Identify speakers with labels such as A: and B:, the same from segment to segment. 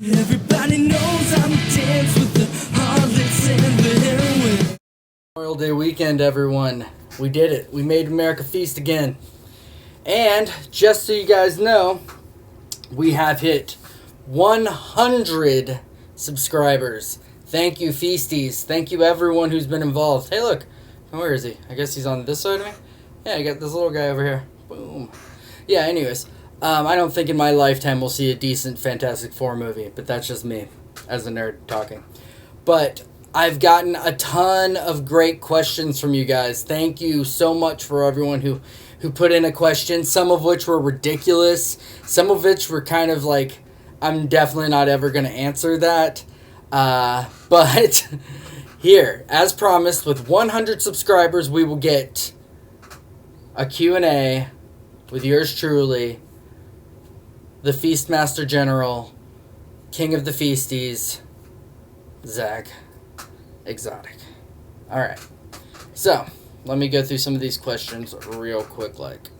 A: Everybody knows I'm dance with the harlots and the heroin.
B: Memorial Day weekend, everyone. We did it. We made America feast again. And just so you guys know, we have hit 100 subscribers. Thank you, Feasties. Thank you, everyone who's been involved. Hey, look. Where is he? I guess he's on this side of me. Yeah, I got this little guy over here. Boom. Yeah, anyways. I don't think in my lifetime we'll see a decent Fantastic Four movie, but that's just me as a nerd talking. But I've gotten a ton of great questions from you guys. Thank you so much for everyone who put in a question, some of which were ridiculous, some of which were kind of like, I'm definitely not ever going to answer that. But here, as promised, with 100 subscribers, we will get a Q&A with yours truly, the Feastmaster General, King of the Feasties, Zach Exotic. Alright, so let me go through some of these questions real quick like.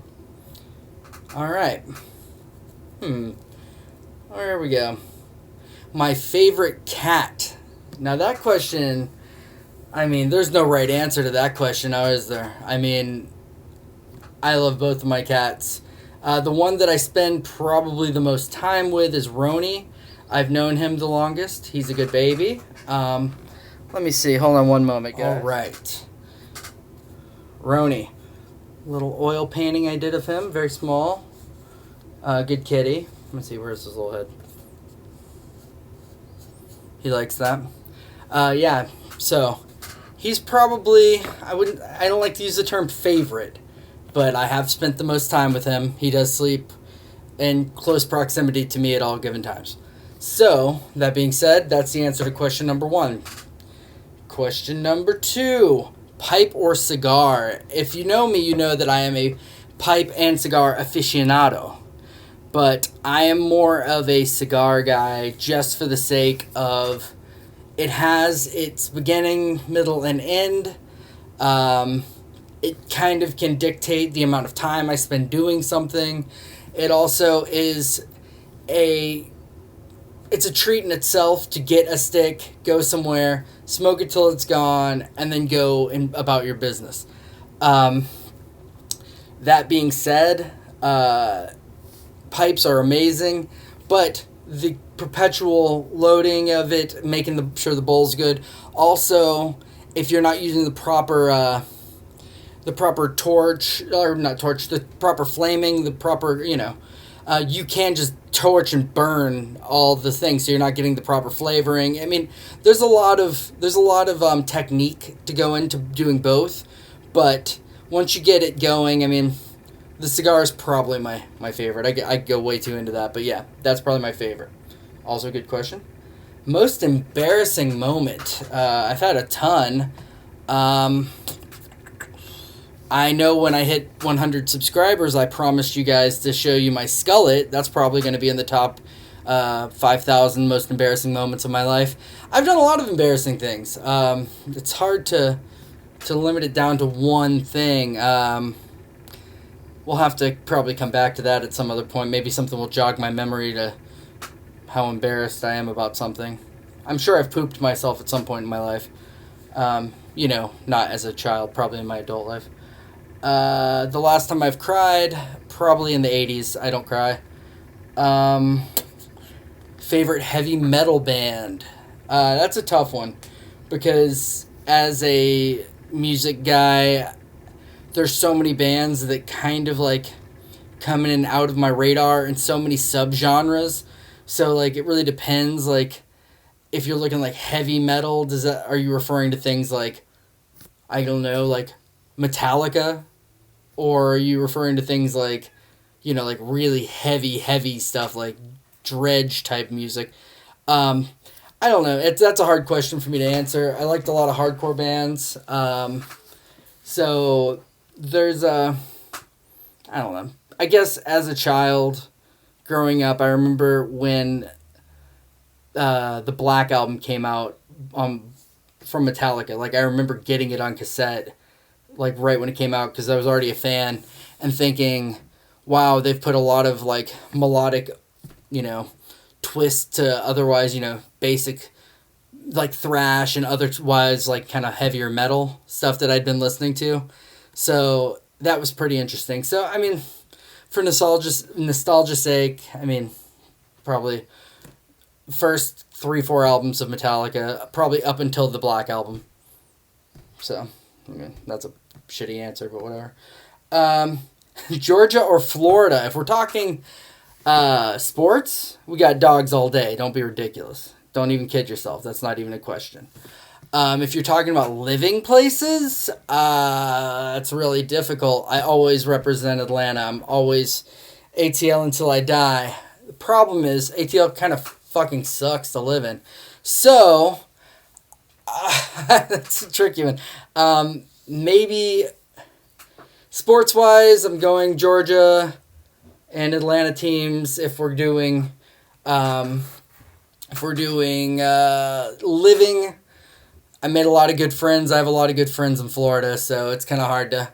B: Alright. There we go. My favorite cat. Now that question, I mean, there's no right answer to that question, now is there? I mean, I love both of my cats. The one that I spend probably the most time with is Roni. I've known him the longest. He's a good baby. Let me see. Hold on one moment, guys. All right. Roni. Little oil painting I did of him. Very small. Good kitty. Let me see. Where's his little head? He likes that. Yeah. So, he's probably... I don't like to use the term favorite, but I have spent the most time with him. He does sleep in close proximity to me at all given times. So, that being said, that's the answer to question number 1. Question number 2, pipe or cigar? If you know me, you know that I am a pipe and cigar aficionado. But I am more of a cigar guy just for the sake of it has its beginning, middle, and end. It kind of can dictate the amount of time I spend doing something. It also is it's a treat in itself to get a stick, go somewhere, smoke it till it's gone, and then go about your business. That being said, pipes are amazing, but the perpetual loading of it, making sure the bowl's good. Also, if you're not using the proper torch, or not torch, the proper flaming, the proper, you can just torch and burn all the things, so you're not getting the proper flavoring. I mean, there's a lot of technique to go into doing both, but once you get it going, I mean, the cigar is probably my favorite. I go way too into that, but yeah, that's probably my favorite. Also a good question. Most embarrassing moment. I've had a ton. I know when I hit 100 subscribers, I promised you guys to show you my skullet. That's probably going to be in the top 5,000 most embarrassing moments of my life. I've done a lot of embarrassing things. It's hard to limit it down to one thing. We'll have to probably come back to that at some other point. Maybe something will jog my memory to how embarrassed I am about something. I'm sure I've pooped myself at some point in my life. Not as a child, probably in my adult life. The last time I've cried, probably in the 80s. I don't cry. Favorite heavy metal band? That's a tough one, because as a music guy, there's so many bands that kind of like come in and out of my radar, and so many subgenres. So like it really depends. Like if you're looking like heavy metal, are you referring to things like, I don't know, like Metallica? Or are you referring to things like, like really heavy stuff, like dredge type music? I don't know. That's a hard question for me to answer. I liked a lot of hardcore bands. So there's I don't know. I guess as a child growing up, I remember when the Black Album came out from Metallica. Like I remember getting it on cassette, like right when it came out, because I was already a fan, and thinking, wow, they've put a lot of like melodic, twist to otherwise, basic, like thrash and otherwise like kind of heavier metal stuff that I'd been listening to. So that was pretty interesting. So, I mean, for nostalgia's sake, I mean, probably first 3-4 albums of Metallica, probably up until the Black Album. So, I mean, that's a shitty answer, but whatever. Georgia or Florida? If we're talking sports, we got dogs all day. Don't be ridiculous. Don't even kid yourself. That's not even a question. If you're talking about living places, it's really difficult. I always represent Atlanta. I'm always ATL until I die. The problem is ATL kind of fucking sucks to live in. So, that's a tricky one. Maybe sports-wise, I'm going Georgia and Atlanta teams. If we're doing living, I made a lot of good friends. I have a lot of good friends in Florida, so it's kind of hard to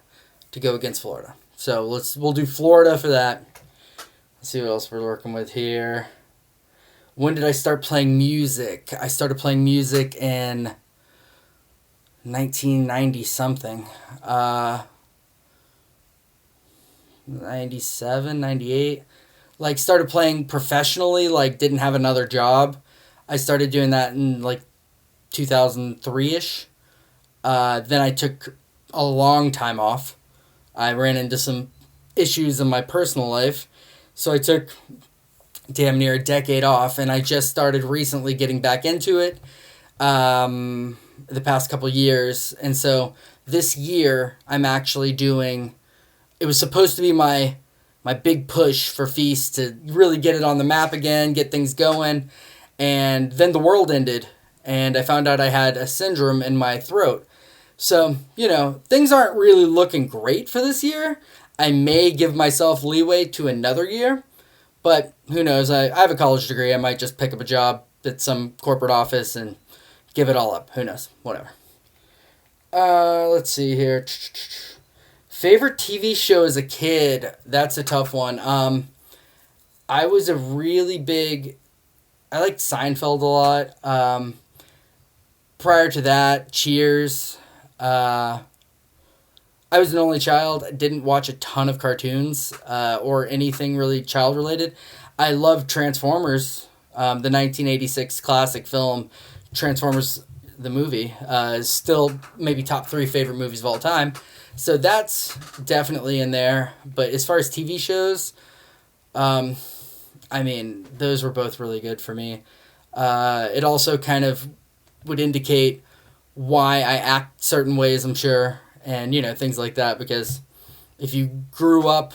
B: go against Florida. So we'll do Florida for that. Let's see what else we're working with here. When did I start playing music? I started playing music in 1990 something. 97, 98. Like, started playing professionally, like, didn't have another job. I started doing that in, like, 2003-ish. Then I took a long time off. I ran into some issues in my personal life. So I took damn near a decade off, and I just started recently getting back into it the past couple years. And so this year, I'm actually doing... It was supposed to be my big push for Feast to really get it on the map again, get things going. And then the world ended, and I found out I had a syndrome in my throat. So, things aren't really looking great for this year. I may give myself leeway to another year, but who knows? I have a college degree. I might just pick up a job at some corporate office and give it all up. Who knows? Whatever. Let's see here. Favorite TV show as a kid? That's a tough one. I was a really big... I liked Seinfeld a lot. Prior to that, Cheers. I was an only child. I didn't watch a ton of cartoons or anything really child-related. I loved Transformers, the 1986 classic film. Transformers, the movie, is still maybe top 3 favorite movies of all time. So that's definitely in there. But as far as TV shows, I mean, those were both really good for me. It also kind of would indicate why I act certain ways, I'm sure, and, things like that. Because if you grew up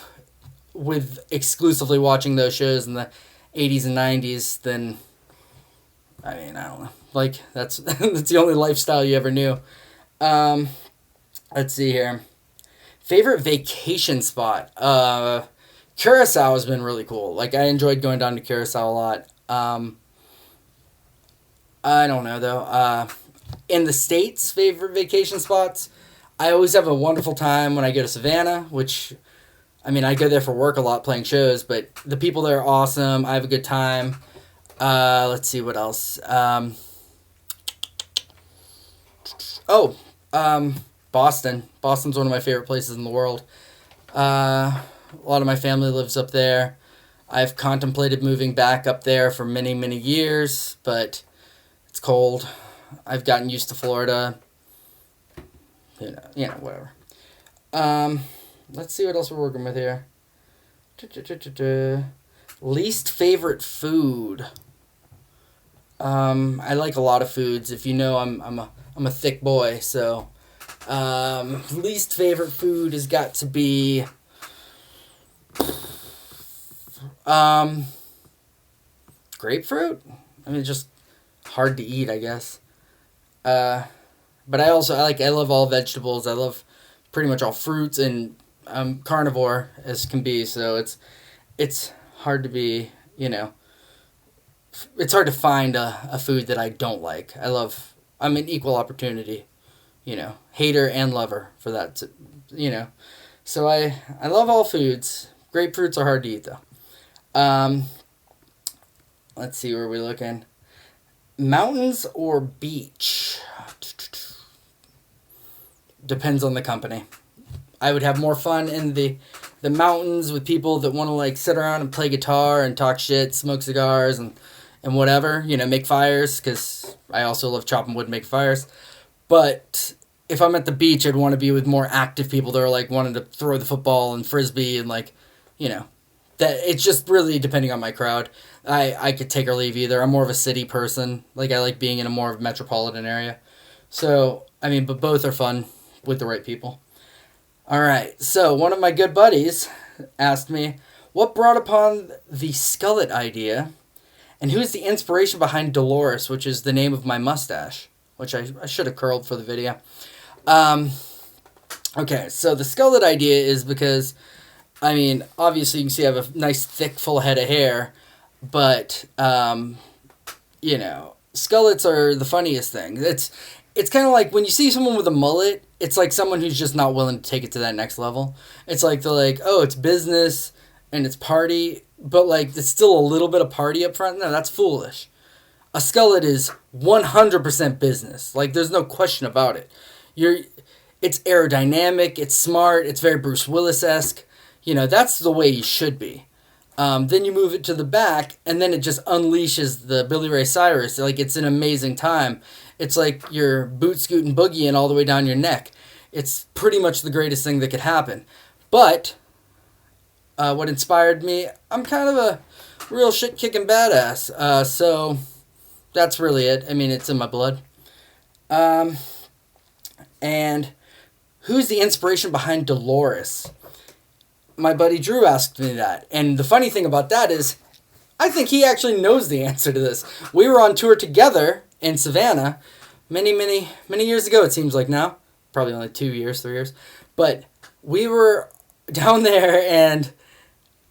B: with exclusively watching those shows in the 80s and 90s, then, I mean, I don't know. Like, that's the only lifestyle you ever knew. Let's see here. Favorite vacation spot? Curacao has been really cool. Like, I enjoyed going down to Curacao a lot. I don't know, though. In the States, favorite vacation spots? I always have a wonderful time when I go to Savannah, which, I mean, I go there for work a lot playing shows, but the people there are awesome. I have a good time. Let's see what else. Boston. Boston's one of my favorite places in the world. A lot of my family lives up there. I've contemplated moving back up there for many, many years, but it's cold. I've gotten used to Florida. Whatever. Let's see what else we're working with here. Least favorite food. I like a lot of foods. If you know, I'm a thick boy, so least favorite food has got to be grapefruit. I mean, just hard to eat, I guess. But I love all vegetables. I love pretty much all fruits, and I'm carnivore as can be, so it's hard to be, it's hard to find a food that I don't like. I'm an equal opportunity, hater and lover for that, So I love all foods. Grapefruits are hard to eat, though. Let's see, where we looking? Mountains or beach? Depends on the company. I would have more fun in the mountains with people that want to like sit around and play guitar and talk shit, smoke cigars and whatever, make fires, because I also love chopping wood and make fires. But if I'm at the beach, I'd want to be with more active people that are like wanting to throw the football and frisbee and like, that it's just really depending on my crowd. I could take or leave either. I'm more of a city person. Like I like being in a more of a metropolitan area. So, but both are fun with the right people. All right. So one of my good buddies asked me, what brought upon the skullet idea? And who is the inspiration behind Dolores, which is the name of my mustache, which I should have curled for the video. Okay, so the skullet idea is because, obviously you can see I have a nice thick full head of hair, but, skullets are the funniest thing. It's kind of like when you see someone with a mullet, it's like someone who's just not willing to take it to that next level. It's like they're like, oh, it's business and it's party, but like it's still a little bit of party up front. No, that's foolish. A skullet is 100% business. Like there's no question about it. It's aerodynamic, it's smart, it's very Bruce Willis-esque. That's the way you should be. Then you move it to the back, and then it just unleashes the Billy Ray Cyrus. Like, it's an amazing time. It's like you're boot scooting boogieing all the way down your neck. It's pretty much the greatest thing that could happen. But what inspired me, I'm kind of a real shit-kicking badass. So that's really it. It's in my blood. And who's the inspiration behind Dolores? My buddy Drew asked me that. And the funny thing about that is, I think he actually knows the answer to this. We were on tour together in Savannah many, many, many years ago, it seems like now. Probably only 2 years, 3 years. But we were down there and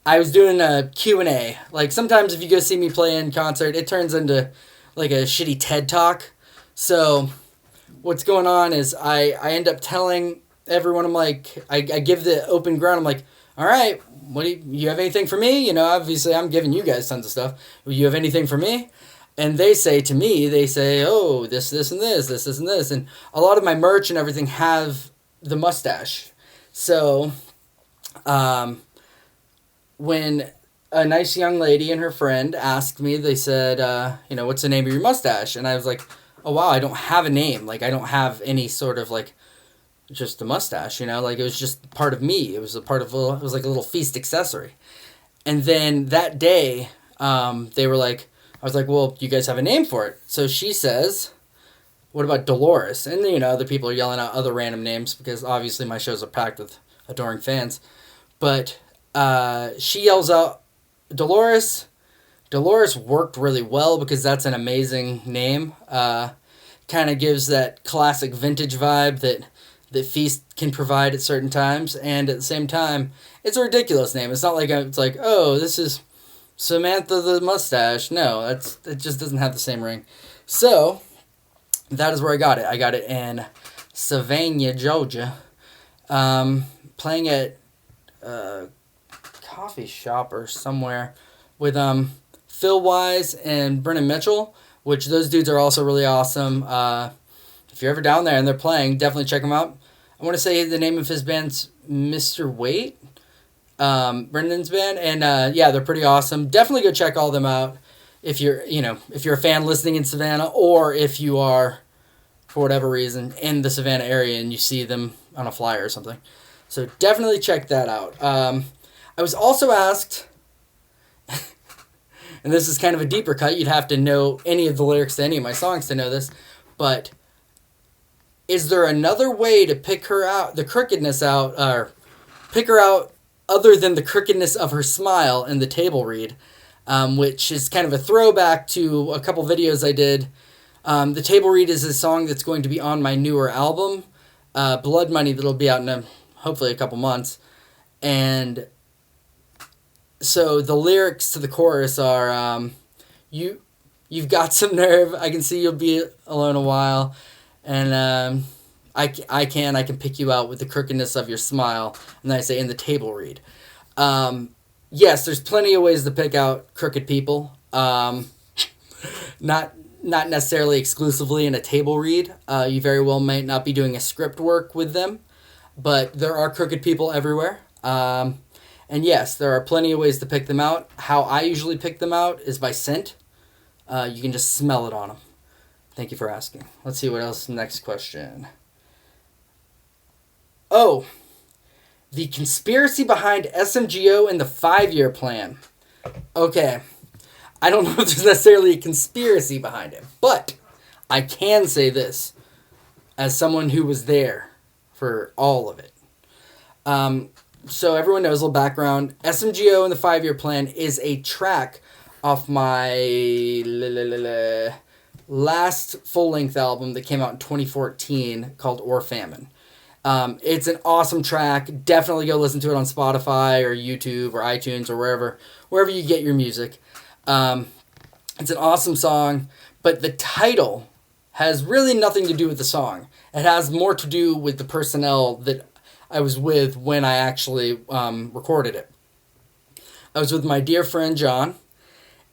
B: I was doing a Q&A. Like sometimes if you go see me play in concert, it turns into like a shitty TED Talk. So what's going on is I end up telling everyone, I'm like, I give the open ground. I'm like, all right, what do you have anything for me? Obviously I'm giving you guys tons of stuff. You have anything for me? And they say to me, oh, this, and this, and this. And a lot of my merch and everything have the mustache. So, when a nice young lady and her friend asked me, they said, what's the name of your mustache? And I was like, oh, wow, I don't have a name. Like, I don't have any sort of, like, just a mustache, like, it was just part of me. It was it was like a little feast accessory. And then that day, they were like, I was like, well, do you guys have a name for it? So she says, what about Dolores? And, other people are yelling out other random names because obviously my shows are packed with adoring fans. But she yells out, Dolores. Dolores worked really well because that's an amazing name. Kind of gives that classic vintage vibe that Feast can provide at certain times, and at the same time, it's a ridiculous name. It's not like it's like, oh, this is Samantha the Mustache. No, it just doesn't have the same ring. So that is where I got it. I got it in Savannah, Georgia, playing at a coffee shop or somewhere with Phil Wise and Brennan Mitchell, which those dudes are also really awesome. If you're ever down there and they're playing, definitely check them out. I want to say the name of his band's Mr. Wait, Brendan's band, and they're pretty awesome. Definitely go check all them out if you're a fan listening in Savannah, or if you are, for whatever reason, in the Savannah area and you see them on a flyer or something. So definitely check that out. I was also asked, and this is kind of a deeper cut, you'd have to know any of the lyrics to any of my songs to know this, but is there another way to pick her out, the crookedness out, or pick her out other than the crookedness of her smile in the table read, which is kind of a throwback to a couple videos I did. The table read is a song that's going to be on my newer album, Blood Money, that'll be out in hopefully a couple months. And so the lyrics to the chorus are, you've got some nerve, I can see you'll be alone a while. And I can pick you out with the crookedness of your smile. And then I say in the table read. Yes, there's plenty of ways to pick out crooked people. not necessarily exclusively in a table read. You very well might not be doing a script work with them, but there are crooked people everywhere. And yes, there are plenty of ways to pick them out. How I usually pick them out is by scent. You can just smell it on them. Thank you for asking. Let's see what else. Next question. Oh, the conspiracy behind SMGO and the 5-year plan. Okay, I don't know if there's necessarily a conspiracy behind it, but I can say this as someone who was there for all of it. So everyone knows a little background. SMGO and the 5-year plan is a track off my last full-length album that came out in 2014 called Or Famine. It's an awesome track. Definitely go listen to it on Spotify or YouTube or iTunes or wherever you get your music. It's an awesome song, but the title has really nothing to do with the song. It has more to do with the personnel that I was with when I actually recorded it. I was with my dear friend John,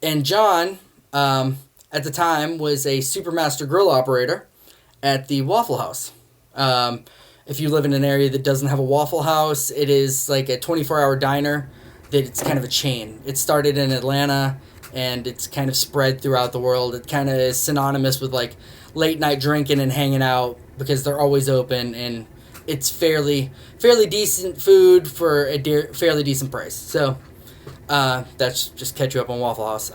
B: and John, at the time, was a Supermaster grill operator at the Waffle House. If you live in an area that doesn't have a Waffle House, it is like a 24-hour diner that it's kind of a chain. It started in Atlanta, and it's kind of spread throughout the world. It kind of is synonymous with like late night drinking and hanging out because they're always open, and it's fairly decent food for a fairly decent price. So that's just catch you up on Waffle House.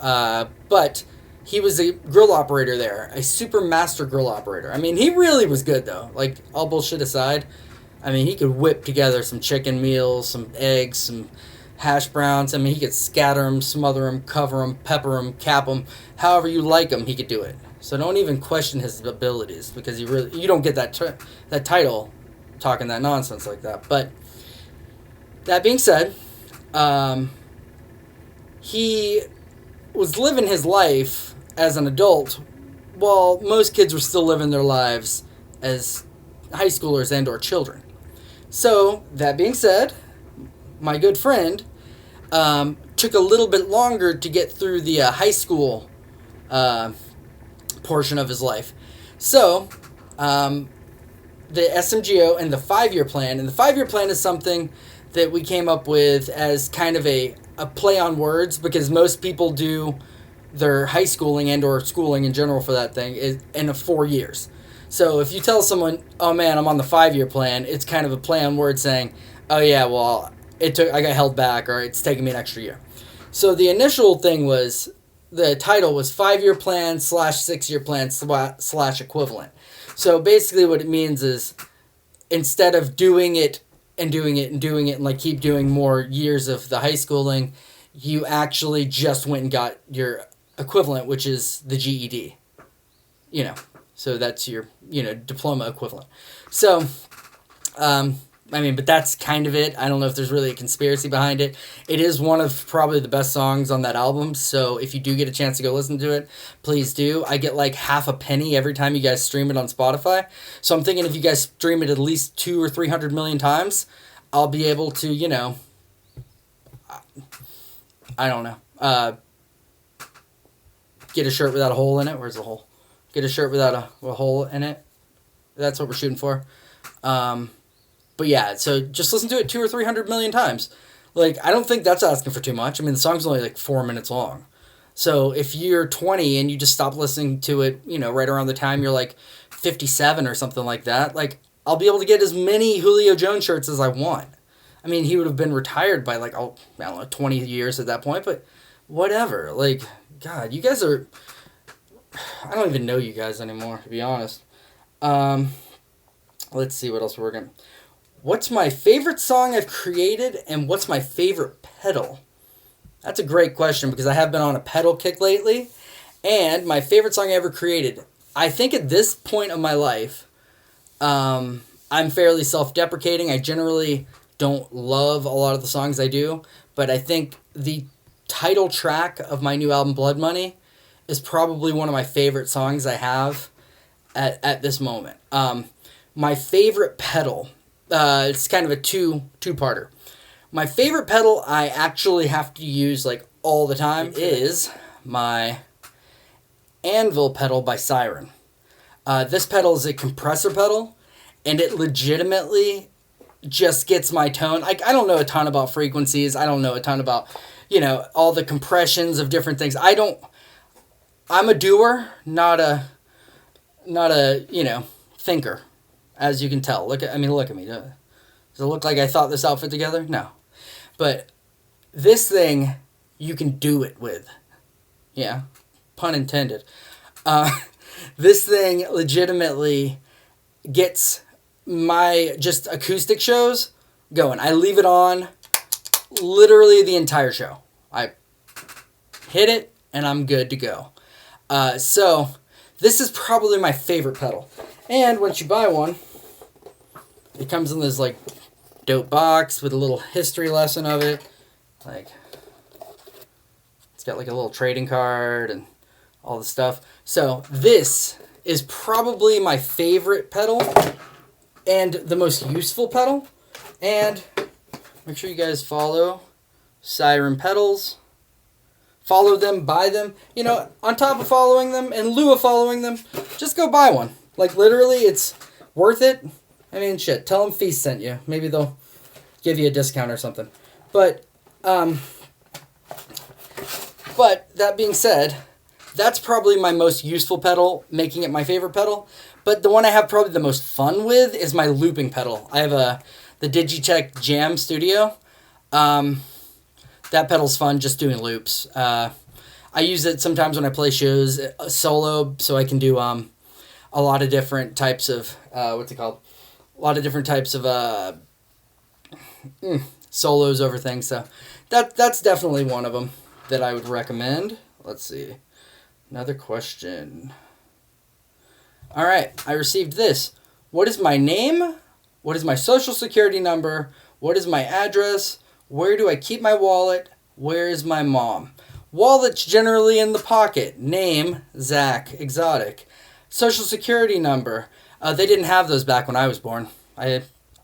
B: But he was a grill operator there, a super master grill operator. I mean, he really was good though. Like, all bullshit aside, I mean, he could whip together some chicken meals, some eggs, some hash browns. I mean, he could scatter them, smother them, cover them, pepper them, cap them, however you like them. He could do it. So don't even question his abilities, because you don't get that title talking that nonsense like that. But that being said, he was living his life as an adult while most kids were still living their lives as high schoolers and or children. So that being said, my good friend took a little bit longer to get through the high school portion of his life. So the SMGO and the 5-year plan. And the 5-year plan is something that we came up with as kind of a play on words, because most people do their high schooling and or schooling in general for that thing is in 4 years. So if you tell someone, oh man, I'm on the 5-year plan, it's kind of a play on words saying, oh yeah, well, I got held back, or it's taking me an extra year. So the initial thing was, the title was 5-year plan / 6-year plan / equivalent. So basically what it means is, instead of doing it and doing it and doing it and like keep doing more years of the high schooling, you actually just went and got your equivalent, which is the GED. So that's your, diploma equivalent. So, but that's kind of it. I don't know if there's really a conspiracy behind it. It is one of probably the best songs on that album, so if you do get a chance to go listen to it, please do. I get like half a penny every time you guys stream it on Spotify, so I'm thinking if you guys stream it at least 200 or 300 million times, I'll be able to, I don't know, get a shirt without a hole in it. Where's the hole? Get a shirt without a hole in it. That's what we're shooting for. But yeah, so just listen to it 200 or 300 million times. Like, I don't think that's asking for too much. I mean, the song's only like 4 minutes long. So if you're 20 and you just stop listening to it, right around the time you're like 57 or something like that, like, I'll be able to get as many Julio Jones shirts as I want. I mean, he would have been retired by like, I don't know, 20 years at that point, but whatever. Like, God, you guys are... I don't even know you guys anymore, to be honest. Let's see what else we're going to... What's my favorite song I've created, and what's my favorite pedal? That's a great question, because I have been on a pedal kick lately, and my favorite song I ever created. I think at this point of my life, I'm fairly self-deprecating. I generally don't love a lot of the songs I do, but I think the title track of my new album, Blood Money, is probably one of my favorite songs I have at this moment. My favorite pedal... it's kind of a two-parter. My favorite pedal I actually have to use like all the time is my Anvil pedal by Siren. This pedal is a compressor pedal, and it legitimately just gets my tone. I don't know a ton about frequencies. I don't know a ton about, all the compressions of different things. I'm a doer, not a thinker, as you can tell. Look at me. Does it look like I thought this outfit together? No. But this thing, you can do it with. Yeah, pun intended. This thing legitimately gets my just acoustic shows going. I leave it on literally the entire show. I hit it and I'm good to go. So this is probably my favorite pedal. And once you buy one, it comes in this like dope box with a little history lesson of it. Like, it's got like a little trading card and all the stuff. So this is probably my favorite pedal and the most useful pedal. And make sure you guys follow Siren pedals. Follow them, buy them. On top of following them, in lieu of following them, just go buy one. Like, literally, it's worth it. I mean, shit, tell them Feast sent you. Maybe they'll give you a discount or something. But that being said, that's probably my most useful pedal, making it my favorite pedal. But the one I have probably the most fun with is my looping pedal. I have the Digitech Jam Studio. That pedal's fun, just doing loops. I use it sometimes when I play shows solo, so I can do a lot of different types of what's it called? A lot of different types of solos over things. So that's definitely one of them that I would recommend. Let's see, another question. All right, I received this. What is my name? What is my social security number? What is my address? Where do I keep my wallet? Where is my mom? Wallet's generally in the pocket. Name, Zach, exotic. Social security number. They didn't have those back when I was born. I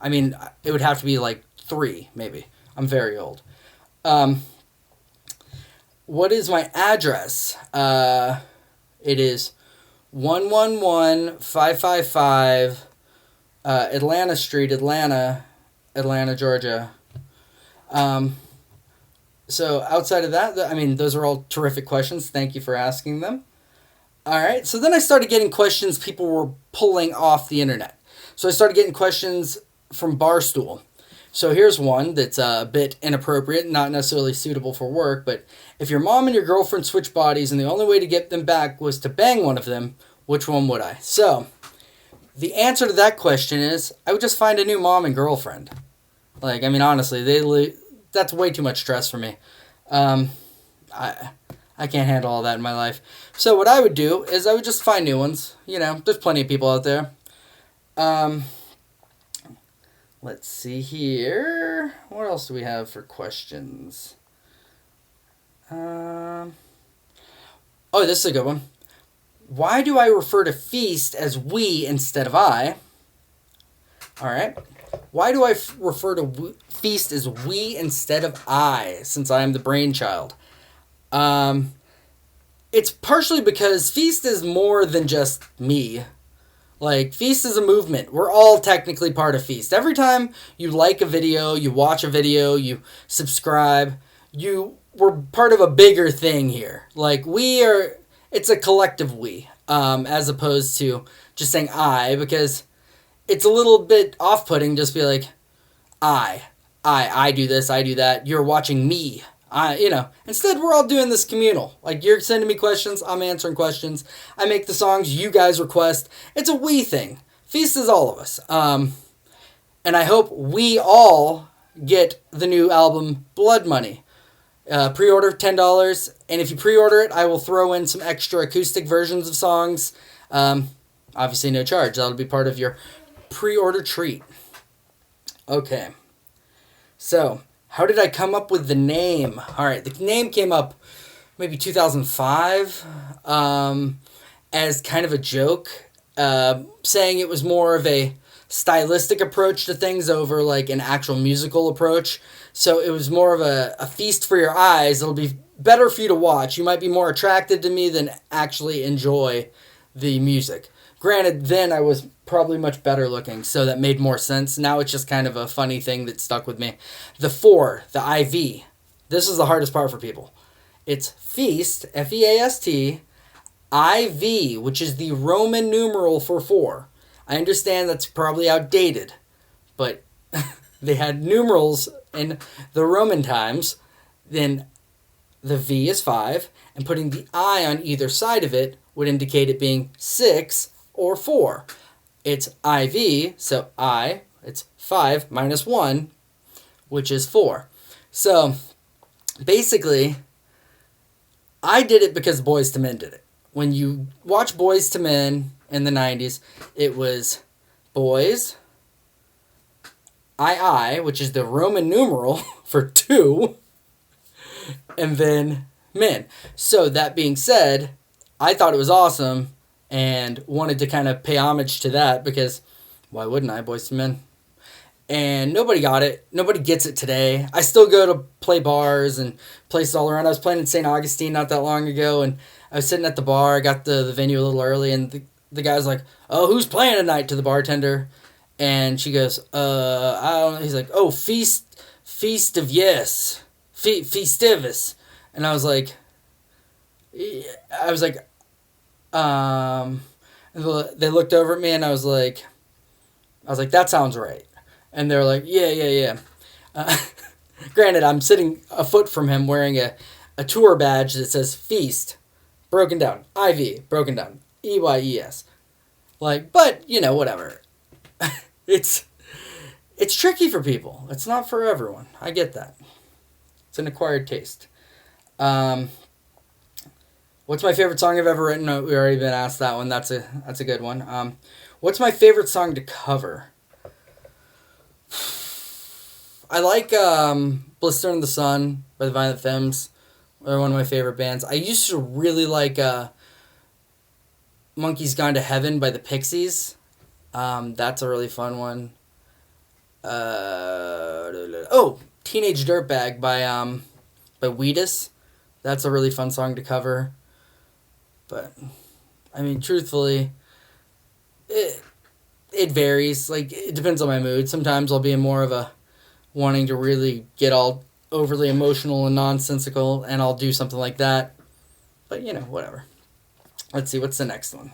B: mean, it would have to be like 3, maybe. I'm very old. What is my address? It is 111555 Atlanta Street, Atlanta, Georgia. So outside of that, those are all terrific questions. Thank you for asking them. All right. So then I started getting questions people were pulling off the internet. So I started getting questions from Barstool. So here's one that's a bit inappropriate, not necessarily suitable for work, but if your mom and your girlfriend switched bodies and the only way to get them back was to bang one of them, which one would I? So the answer to that question is I would just find a new mom and girlfriend. Like, honestly, that's way too much stress for me. I can't handle all that in my life. So what I would do is I would just find new ones. There's plenty of people out there. Let's see here. What else do we have for questions? Oh, this is a good one. Why do I refer to Feast as we instead of I? All right. Why do I refer to Feast as we instead of I, since I am the brainchild? It's partially because Feast is more than just me. Like, Feast is a movement. We're all technically part of Feast. Every time you like a video, you watch a video, you subscribe, we're part of a bigger thing here. Like, it's a collective we, as opposed to just saying I, because it's a little bit off-putting just be like, I do this, I do that, you're watching me. Instead we're all doing this communal. Like, you're sending me questions, I'm answering questions, I make the songs you guys request. It's a we thing. Feast is all of us. And I hope we all get the new album Blood Money. Pre-order $10, and if you pre-order it, I will throw in some extra acoustic versions of songs. Obviously no charge. That'll be part of your pre-order treat. Okay. So, how did I come up with the name? All right, the name came up maybe 2005 as kind of a joke, saying it was more of a stylistic approach to things over like an actual musical approach. So it was more of a feast for your eyes. It'll be better for you to watch. You might be more attracted to me than actually enjoy the music. Granted, then I was probably much better looking, so that made more sense. Now it's just kind of a funny thing that stuck with me. The 4, the IV. This is the hardest part for people. It's feast, F-E-A-S-T, IV, which is the Roman numeral for 4. I understand that's probably outdated, but they had numerals in the Roman times. Then the V is 5, and putting the I on either side of it would indicate it being 6 or 4. It's IV, so I, it's 5 minus 1, which is 4. So, basically, I did it because Boys to Men did it. When you watch Boys to Men in the 90s, it was Boys, II, which is the Roman numeral for 2, and then Men. So, that being said, I thought it was awesome and wanted to kind of pay homage to that because why wouldn't I, Boys to Men? And nobody got it. Nobody gets it today. I still go to play bars and places all around. I was playing in St. Augustine not that long ago, and I was sitting at the bar. I got the venue a little early, and the guy's like, "Oh, who's playing tonight?" to the bartender. And she goes, I don't know. He's like, "Oh, FEASTIVEYES. FEASTIVEYES." And I was like, they looked over at me, and I was like, "That sounds right." And they were like, yeah. Granted, I'm sitting a foot from him wearing a tour badge that says Feast, broken down, IV, broken down, EYES. Like, but, whatever. It's tricky for people. It's not for everyone. I get that. It's an acquired taste. What's my favorite song I've ever written? No, we already been asked that one. That's a good one. What's my favorite song to cover? I like Blister in the Sun by the Violent Femmes. They're one of my favorite bands. I used to really like Monkey's Gone to Heaven by the Pixies. That's a really fun one. Teenage Dirtbag by Wheatus. That's a really fun song to cover. But, I mean, truthfully, it varies. Like, it depends on my mood. Sometimes I'll be in more of a wanting to really get all overly emotional and nonsensical, and I'll do something like that. But, whatever. Let's see, what's the next one?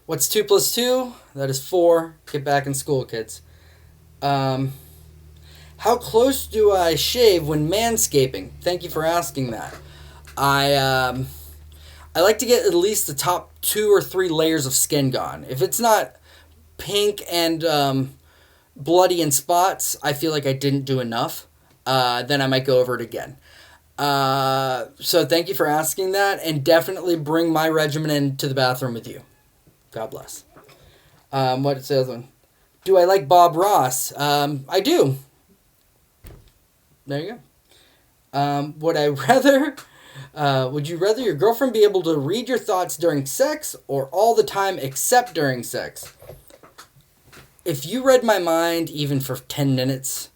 B: What's 2 plus 2? That is 4. Get back in school, kids. How close do I shave when manscaping? Thank you for asking that. I like to get at least the top 2 or 3 layers of skin gone. If it's not pink and bloody in spots, I feel like I didn't do enough. Then I might go over it again. So thank you for asking that, and definitely bring my regimen into the bathroom with you. God bless. What's the other one? Do I like Bob Ross? I do. There you go. Would you rather your girlfriend be able to read your thoughts during sex or all the time except during sex? If you read my mind even for 10 minutes,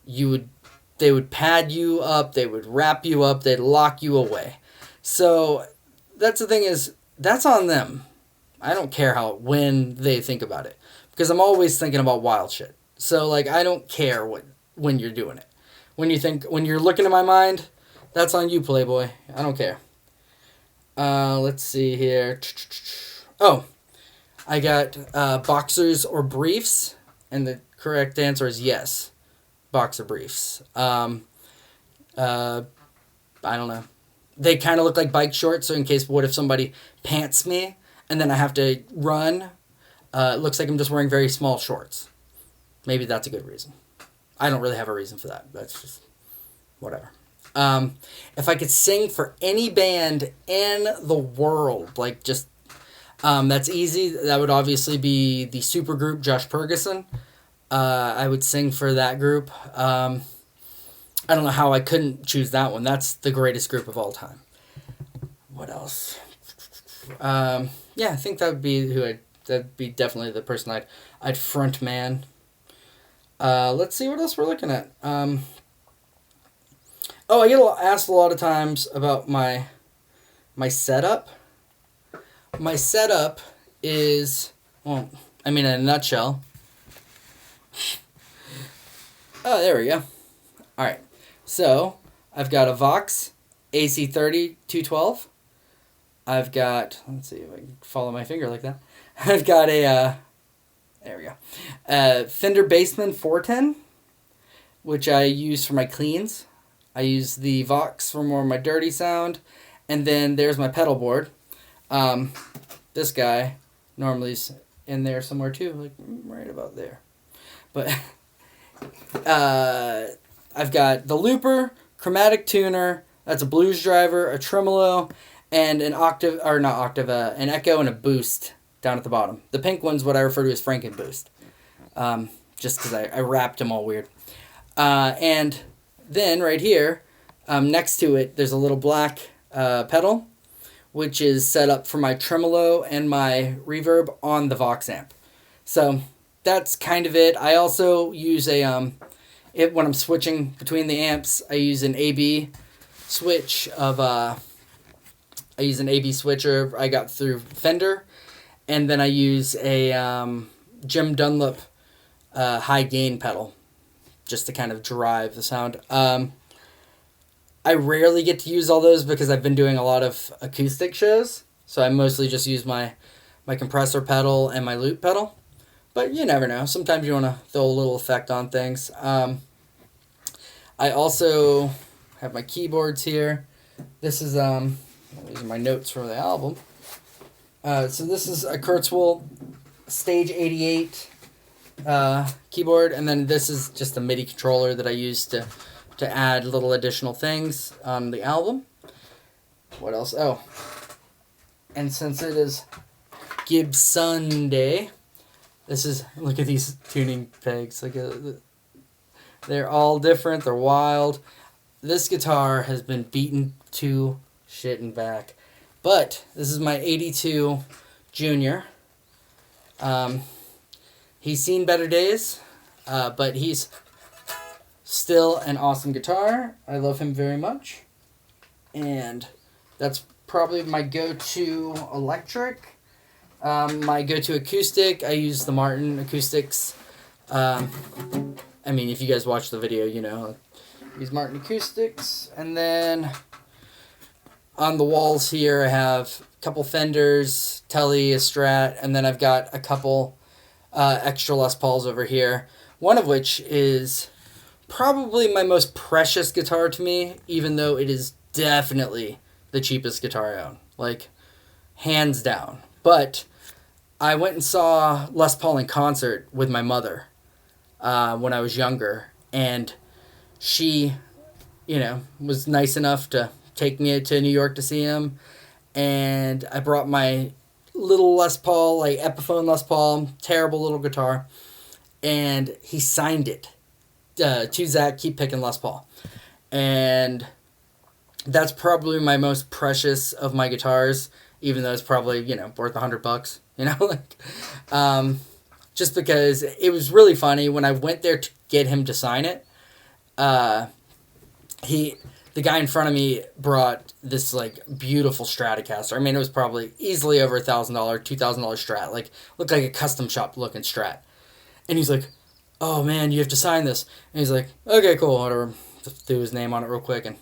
B: they would pad you up, they would wrap you up, they'd lock you away. So that's the thing is, that's on them. I don't care when they think about it. Because I'm always thinking about wild shit. So, I don't care when you're doing it. When you're looking at my mind, that's on you, Playboy. I don't care. Let's see here. Oh, I got boxers or briefs, and the correct answer is yes, boxer briefs. I don't know. They kind of look like bike shorts, so in case, what if somebody pants me, and then I have to run, it looks like I'm just wearing very small shorts. Maybe that's a good reason. I don't really have a reason for that. That's just whatever. If I could sing for any band in the world, that's easy. That would obviously be the supergroup Josh Ferguson. I would sing for that group. I don't know how I couldn't choose that one. That's the greatest group of all time. What else? I think that would be that'd be definitely the person I'd front man. Let's see what else we're looking at. I get asked a lot of times about my setup. My setup is, well, I mean, in a nutshell. Oh, there we go. All right. So I've got a Vox AC30 212. I've got, let's see if I can follow my finger like that. I've got a, there we go, Fender Bassman 410, which I use for my cleans. I use the Vox for more of my dirty sound. And then there's my pedal board. This guy normally is in there somewhere too, like right about there. But I've got the looper, chromatic tuner, that's a blues driver, a tremolo, and an octave, or not octave, an echo and a boost down at the bottom. The pink one's what I refer to as Franken boost. Just because I wrapped them all weird. And then right here, next to it, there's a little black pedal, which is set up for my tremolo and my reverb on the Vox amp. So that's kind of it. I also use when I'm switching between the amps, I use an AB switch I use an AB switcher I got through Fender, and then I use a Jim Dunlop high gain pedal just to kind of drive the sound. I rarely get to use all those because I've been doing a lot of acoustic shows, so I mostly just use my compressor pedal and my loop pedal. But you never know. Sometimes you want to throw a little effect on things. I also have my keyboards here. This is these are my notes for the album. So this is a Kurzweil Stage 88 keyboard, and then this is just a MIDI controller that I use to add little additional things on the album. What else? Oh, and since it is Gibbs Sunday, look at these tuning pegs. They're all different. They're wild. This guitar has been beaten to shit and back. But this is my 82 Junior. He's seen better days, but he's still an awesome guitar. I love him very much. And that's probably my go-to electric. My go-to acoustic, I use the Martin Acoustics. I mean, if you guys watch the video, you know. I use Martin Acoustics. And then on the walls here, I have a couple Fenders, Tele, a Strat, and then I've got a couple extra Les Pauls over here. One of which is probably my most precious guitar to me, even though it is definitely the cheapest guitar I own. Like, hands down. But I went and saw Les Paul in concert with my mother when I was younger, and she, was nice enough to take me to New York to see him, and I brought my little Les Paul, like Epiphone Les Paul, terrible little guitar, and he signed it to Zach, keep picking Les Paul. And that's probably my most precious of my guitars, even though it's probably, worth $100, just because it was really funny when I went there to get him to sign it. The guy in front of me brought this beautiful Stratocaster. I mean, it was probably easily over $1,000, $2,000 Strat, looked like a custom shop looking Strat. And he's like, "Oh man, you have to sign this." And he's like, "Okay, cool, whatever." Just threw his name on it real quick and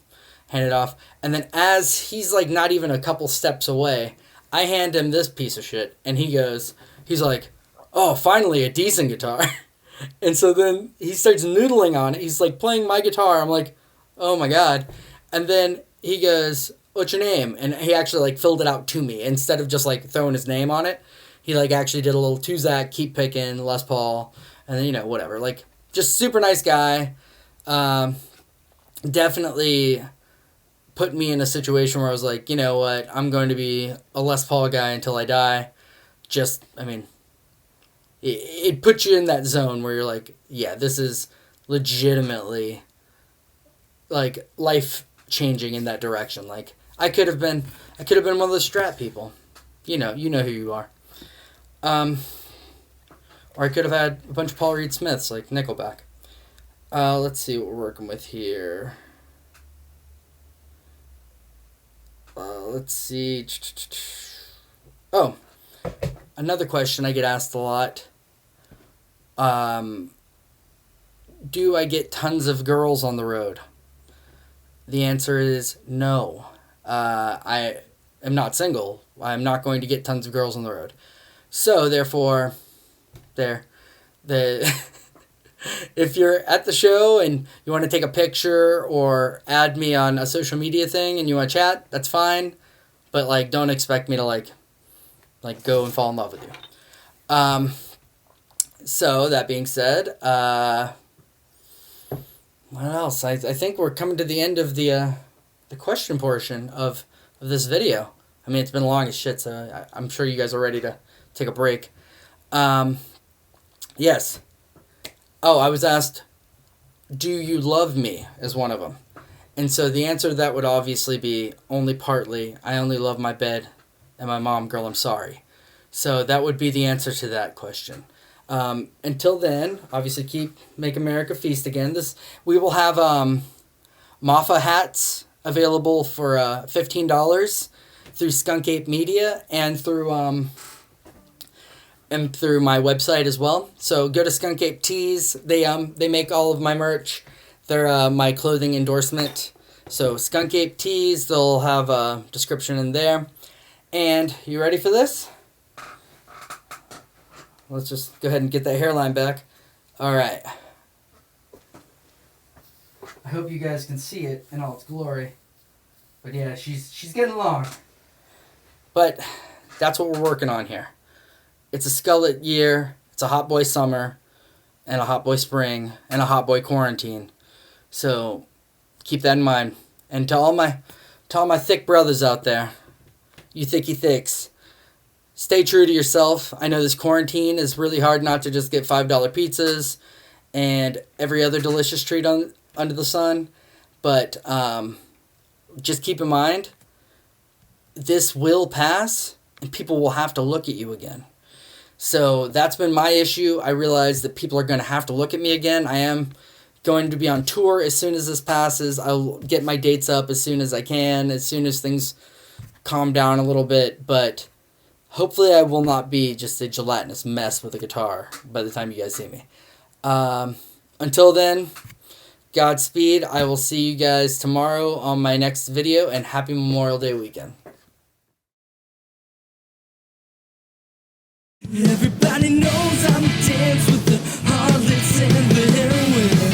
B: hand it off. And then as he's not even a couple steps away, I hand him this piece of shit, and he's like, "Oh, finally a decent guitar." And so then he starts noodling on it. He's playing my guitar. I'm like, "Oh my god." And then he goes, "What's your name?" And he actually filled it out to me instead of just throwing his name on it. He actually did a little Tuzak, keep picking, Les Paul, and then whatever. Just super nice guy. Definitely put me in a situation where I was like, you know what, I'm going to be a Les Paul guy until I die. It puts you in that zone where you're like, yeah, this is legitimately life changing in that direction. I could have been one of those Strat people. You know who you are. Or I could have had a bunch of Paul Reed Smiths like Nickelback. Let's see what we're working with here. Let's see. Oh, another question I get asked a lot. Do I get tons of girls on the road? The answer is no. I am not single. I'm not going to get tons of girls on the road. So, therefore, if you're at the show and you want to take a picture or add me on a social media thing and you want to chat, that's fine. But, like, don't expect me to, like go and fall in love with you. So, that being said, what else? I think we're coming to the end of the question portion of this video. I mean, it's been long as shit, so I'm sure you guys are ready to take a break. Yes. Oh, I was asked, do you love me, is one of them. And so the answer to that would obviously be only partly. I only love my bed and my mom, girl, I'm sorry. So that would be the answer to that question. Until then, obviously Make America Feast again. We will have Maffa hats available for $15 through Skunk Ape Media and through my website as well. So go to Skunk Ape Tees. They make all of my merch. They're my clothing endorsement. So Skunk Ape Tees, they'll have a description in there. And you ready for this? Let's just go ahead and get that hairline back. All right. I hope you guys can see it in all its glory. But yeah, she's getting long. But that's what we're working on here. It's a skullet year, it's a hot boy summer, and a hot boy spring, and a hot boy quarantine. So keep that in mind. And to all my thick brothers out there, you thicky thicks, stay true to yourself. I know this quarantine is really hard not to just get $5 pizzas and every other delicious treat under the sun. But just keep in mind, this will pass and people will have to look at you again. So that's been my issue. I realize that people are going to have to look at me again. I am going to be on tour as soon as this passes. I'll get my dates up as soon as I can, as soon as things calm down a little bit. But hopefully I will not be just a gelatinous mess with a guitar by the time you guys see me. Until then, Godspeed. I will see you guys tomorrow on my next video, and happy Memorial Day weekend.
A: Everybody knows I'm dance with the harlots and the heroin.